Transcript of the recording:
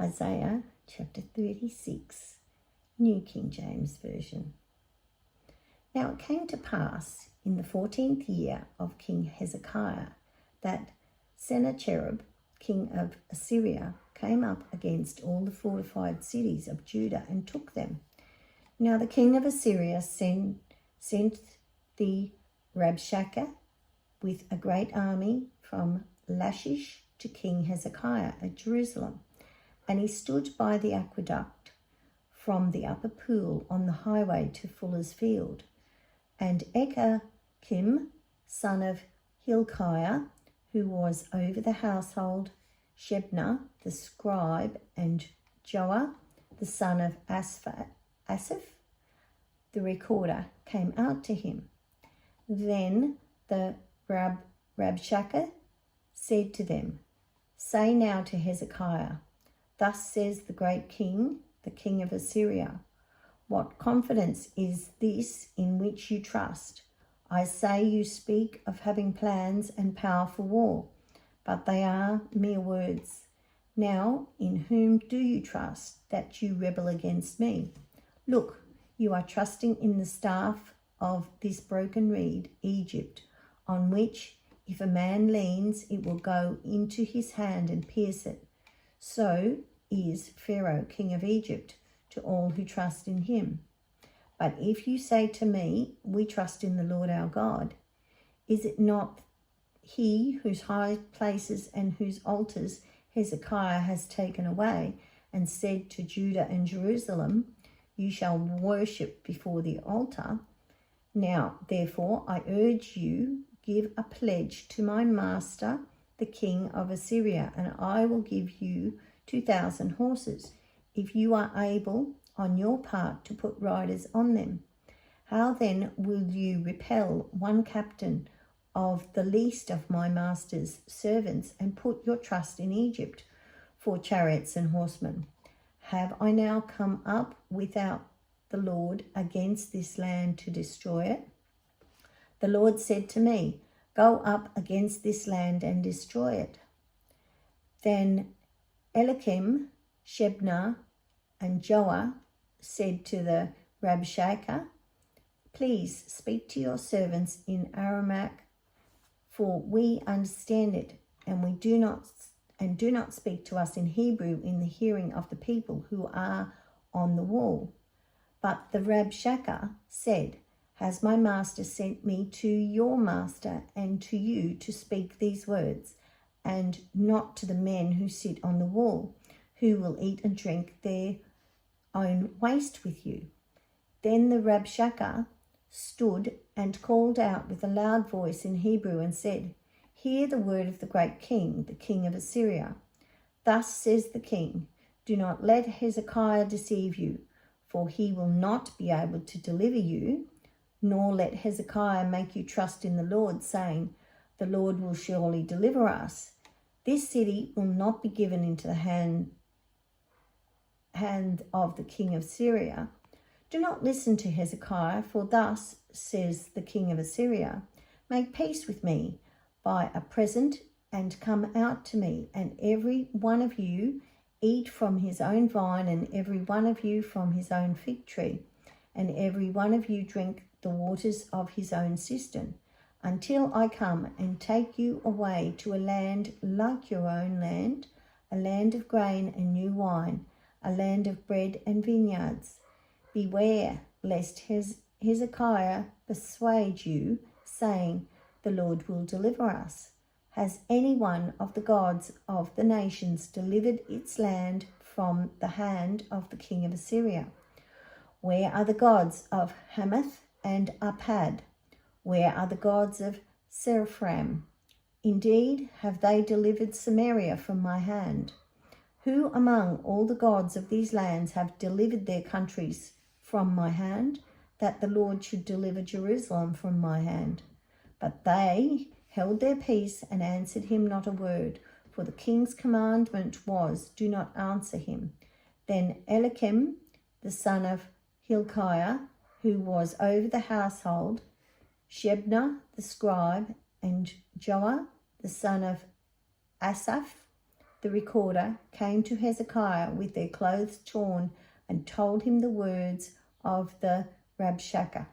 Isaiah chapter 36, New King James Version. Now it came to pass in the 14th year of King Hezekiah that Sennacherib, king of Assyria, came up against all the fortified cities of Judah and took them. Now the king of Assyria sent the Rabshakeh with a great army from Lachish to King Hezekiah at Jerusalem, and he stood by the aqueduct from the upper pool on the highway to Fuller's Field. And Ekakim, son of Hilkiah, who was over the household, Shebna the scribe, and Joah the son of Asaph the recorder, came out to him. Then the Rabshakeh said to them, "Say now to Hezekiah, thus says the great king, the king of Assyria, what confidence is this in which you trust? I say you speak of having plans and power for war, but they are mere words. Now, in whom do you trust that you rebel against me? Look, you are trusting in the staff of this broken reed, Egypt, on which, if a man leans, it will go into his hand and pierce it. So is Pharaoh, king of Egypt, to all who trust in him. But if you say to me, we trust in the Lord our God, is it not he whose high places and whose altars Hezekiah has taken away, and said to Judah and Jerusalem, you shall worship before the altar? Now, therefore, I urge you, give a pledge to my master, the king of Assyria, and I will give you 2,000 horses, if you are able on your part to put riders on them. How then will you repel one captain of the least of my master's servants and put your trust in Egypt for chariots and horsemen? Have I now come up without the Lord against this land to destroy it? The Lord said to me, go up against this land and destroy it. Then Eliakim, Shebna, and Joah said to the Rabshakeh, please speak to your servants in Aramaic, for we understand it, and do not speak to us in Hebrew in the hearing of the people who are on the wall. But the Rabshakeh said, has my master sent me to your master and to you to speak these words, and not to the men who sit on the wall, who will eat and drink their own waste with you? Then the Rabshakeh stood and called out with a loud voice in Hebrew and said, hear the word of the great king, the king of Assyria. Thus says the king, do not let Hezekiah deceive you, for he will not be able to deliver you, nor let Hezekiah make you trust in the Lord, saying, the Lord will surely deliver us. This city will not be given into the hand of the king of Syria. Do not listen to Hezekiah, for thus says the king of Assyria, make peace with me by a present and come out to me, and every one of you eat from his own vine, and every one of you from his own fig tree, and every one of you drink the waters of his own cistern, until I come and take you away to a land like your own land, a land of grain and new wine, a land of bread and vineyards. Beware lest Hezekiah persuade you, saying, the Lord will deliver us. Has any one of the gods of the nations delivered its land from the hand of the king of Assyria? Where are the gods of Hamath and Arpad? Where are the gods of Seraphim? Indeed, have they delivered Samaria from my hand? Who among all the gods of these lands have delivered their countries from my hand, that the Lord should deliver Jerusalem from my hand? But they held their peace and answered him not a word, for the king's commandment was, do not answer him. Then Eliakim, the son of Hilkiah, who was over the household, Shebna the scribe, and Joah the son of Asaph the recorder, came to Hezekiah with their clothes torn and told him the words of the Rabshakeh.